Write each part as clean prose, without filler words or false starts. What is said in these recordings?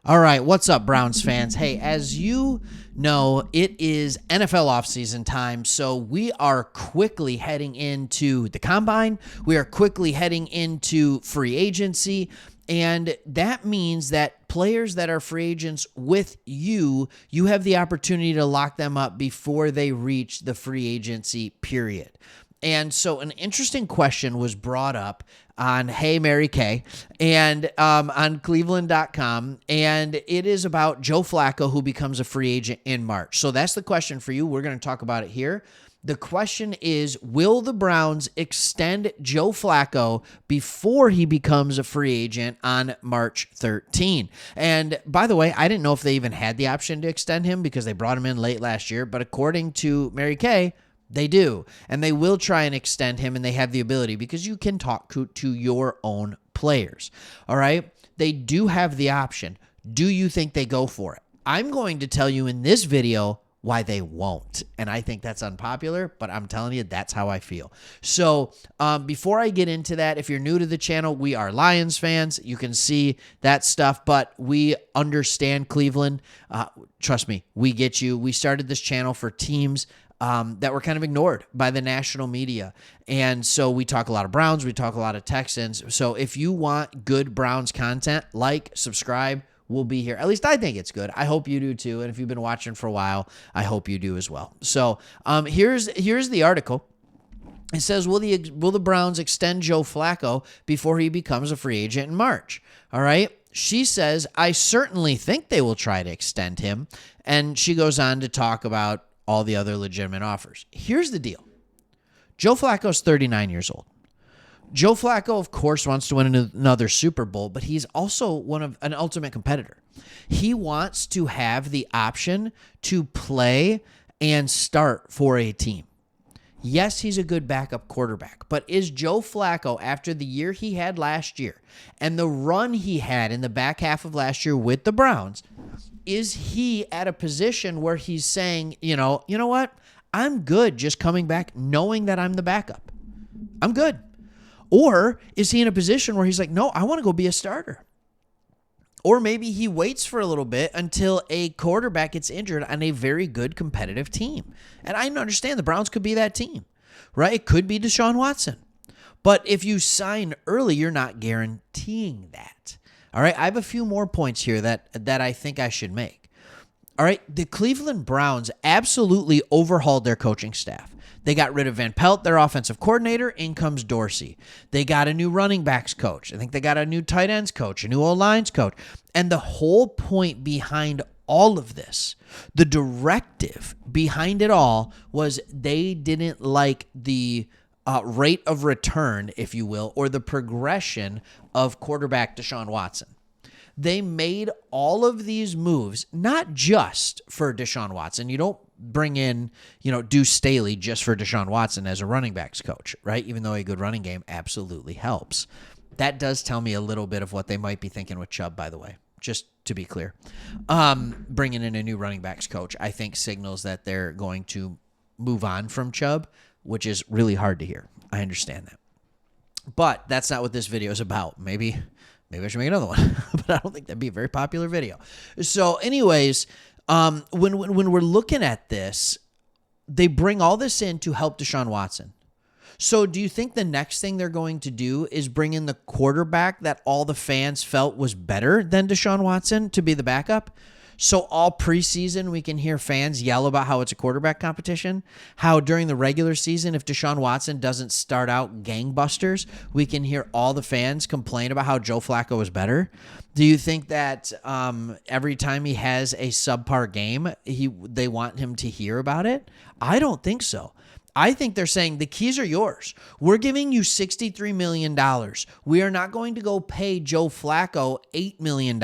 All right, what's up, Browns fans? Hey, as you know, it is NFL offseason time, so we are quickly heading into the combine. We are quickly heading into free agency, and that means that players that are free agents with you have the opportunity to lock them up before they reach the free agency period. And so an interesting question was brought up on Hey Mary Kay and on Cleveland.com, and it is about Joe Flacco, who becomes a free agent in March. So that's the question for you. We're going to talk about it here. The question is, will the Browns extend Joe Flacco before he becomes a free agent on March 13? And by the way, I didn't know if they even had the option to extend him because they brought him in late last year, but according to Mary Kay, they do, and they will try and extend him, and they have the ability because you can talk to your own players, all right? They do have the option. Do you think they go for it? I'm going to tell you in this video why they won't, and I think that's unpopular, but I'm telling you, that's how I feel. So before I get into that, if you're new to the channel, we are Lions fans. You can see that stuff, but we understand Cleveland. Trust me, we get you. We started this channel for teams that were kind of ignored by the national media. And so we talk a lot of Browns, we talk a lot of Texans. So if you want good Browns content, like, subscribe, we'll be here. At least I think it's good. I hope you do too. And if you've been watching for a while, I hope you do as well. So here's the article. It says, will the Browns extend Joe Flacco before he becomes a free agent in March? All right. She says, I certainly think they will try to extend him. And she goes on to talk about all the other legitimate offers. Here's the deal. Joe Flacco's 39 years old. Joe Flacco, of course, wants to win another Super Bowl, but he's also an ultimate competitor. He wants to have the option to play and start for a team. Yes, he's a good backup quarterback, but is Joe Flacco, after the year he had last year and the run he had in the back half of last year with the Browns, is he at a position where he's saying, you know what? I'm good just coming back knowing that I'm the backup. I'm good. Or is he in a position where he's like, no, I want to go be a starter? Or maybe he waits for a little bit until a quarterback gets injured on a very good competitive team. And I understand the Browns could be that team, right? It could be Deshaun Watson. But if you sign early, you're not guaranteeing that. All right, I have a few more points here that I think I should make. All right, the Cleveland Browns absolutely overhauled their coaching staff. They got rid of Van Pelt, their offensive coordinator. In comes Dorsey. They got a new running backs coach. I think they got a new tight ends coach, a new O-lines coach. And the whole point behind all of this, the directive behind it all, was they didn't like the rate of return, if you will, or the progression of quarterback Deshaun Watson. They made all of these moves, not just for Deshaun Watson. You don't bring in, Deuce Staley just for Deshaun Watson as a running backs coach, right? Even though a good running game absolutely helps. That does tell me a little bit of what they might be thinking with Chubb, by the way, just to be clear. Bringing in a new running backs coach, I think, signals that they're going to move on from Chubb, which is really hard to hear. I understand that. But that's not what this video is about. Maybe I should make another one, but I don't think that'd be a very popular video. So anyways, when we're looking at this, they bring all this in to help Deshaun Watson. So do you think the next thing they're going to do is bring in the quarterback that all the fans felt was better than Deshaun Watson to be the backup? So all preseason, we can hear fans yell about how it's a quarterback competition, how during the regular season, if Deshaun Watson doesn't start out gangbusters, we can hear all the fans complain about how Joe Flacco is better. Do you think that every time he has a subpar game, they want him to hear about it? I don't think so. I think they're saying the keys are yours. We're giving you $63 million. We are not going to go pay Joe Flacco $8 million.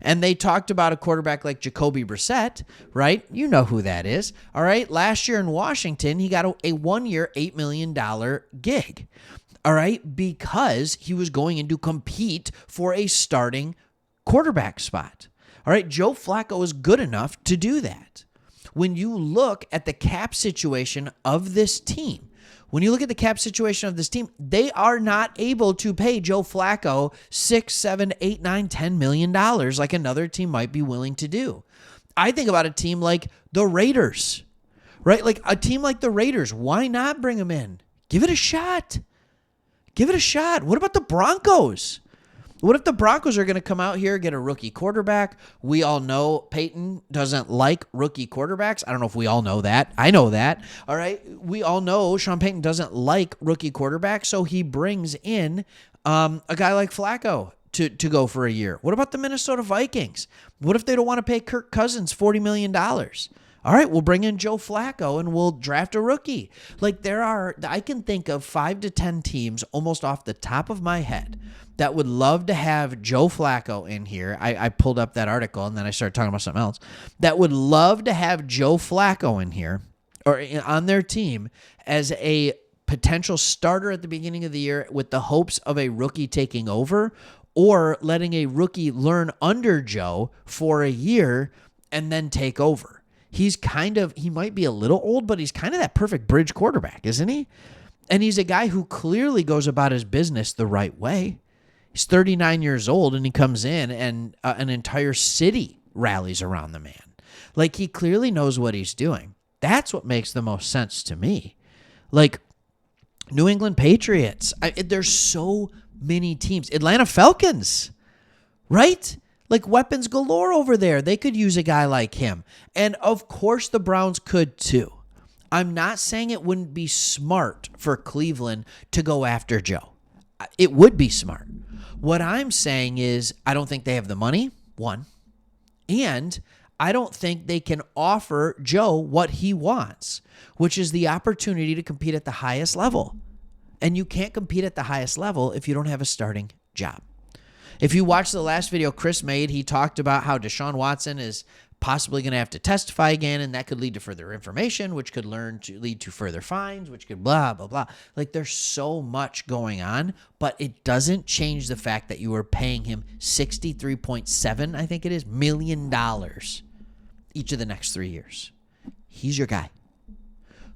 And they talked about a quarterback like Jacoby Brissett, right? You know who that is. All right. Last year in Washington, he got a 1-year, $8 million gig. All right. Because he was going in to compete for a starting quarterback spot. All right. Joe Flacco is good enough to do that. When you look at the cap situation of this team, When you look at the cap situation of this team, they are not able to pay Joe Flacco $6, $7, $8, $9, $10 million like another team might be willing to do. I think about a team like the Raiders, right? Like a team like the Raiders, why not bring them in? Give it a shot. Give it a shot. What about the Broncos? What if the Broncos are going to come out here, get a rookie quarterback? We all know Peyton doesn't like rookie quarterbacks. I don't know if we all know that. I know that. All right. We all know Sean Payton doesn't like rookie quarterbacks, so he brings in a guy like Flacco to go for a year. What about the Minnesota Vikings? What if they don't want to pay Kirk Cousins $40 million? All right, we'll bring in Joe Flacco and we'll draft a rookie. Like I can think of 5 to 10 teams almost off the top of my head that would love to have Joe Flacco in here. I pulled up that article and then I started talking about something else. That would love to have Joe Flacco in here or on their team as a potential starter at the beginning of the year with the hopes of a rookie taking over or letting a rookie learn under Joe for a year and then take over. He might be a little old, but he's kind of that perfect bridge quarterback, isn't he? And he's a guy who clearly goes about his business the right way. He's 39 years old, and he comes in, and an entire city rallies around the man. Like, he clearly knows what he's doing. That's what makes the most sense to me. Like, New England Patriots. There's so many teams. Atlanta Falcons, right? Like weapons galore over there. They could use a guy like him. And of course the Browns could too. I'm not saying it wouldn't be smart for Cleveland to go after Joe. It would be smart. What I'm saying is I don't think they have the money, one. And I don't think they can offer Joe what he wants, which is the opportunity to compete at the highest level. And you can't compete at the highest level if you don't have a starting job. If you watch the last video Chris made, he talked about how Deshaun Watson is possibly going to have to testify again, and that could lead to further information, which could lead to further fines, which could blah, blah, blah. Like, there's so much going on, but it doesn't change the fact that you are paying him $63.7, I think it is, million each of the next 3 years. He's your guy.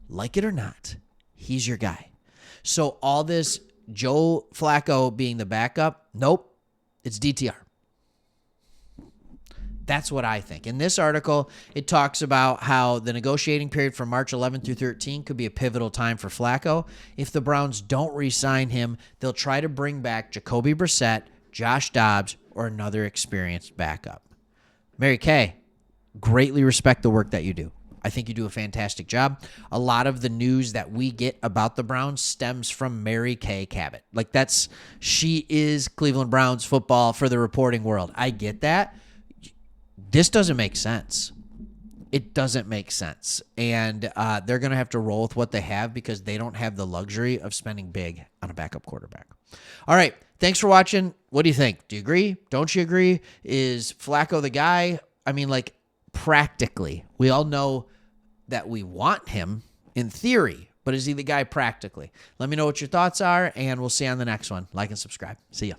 Like it or not, he's your guy. So all this Joe Flacco being the backup, nope. It's DTR. That's what I think. In this article, it talks about how the negotiating period from March 11 through 13 could be a pivotal time for Flacco. If the Browns don't re-sign him, they'll try to bring back Jacoby Brissett, Josh Dobbs, or another experienced backup. Mary Kay, greatly respect the work that you do. I think you do a fantastic job. A lot of the news that we get about the Browns stems from Mary Kay Cabot. Like, she is Cleveland Browns football for the reporting world. I get that. This doesn't make sense. It doesn't make sense. And they're going to have to roll with what they have because they don't have the luxury of spending big on a backup quarterback. All right. Thanks for watching. What do you think? Do you agree? Don't you agree? Is Flacco the guy? I mean, like, practically, we all know that we want him in theory, but is he the guy practically? Let me know what your thoughts are, and we'll see you on the next one. Like and subscribe. See ya.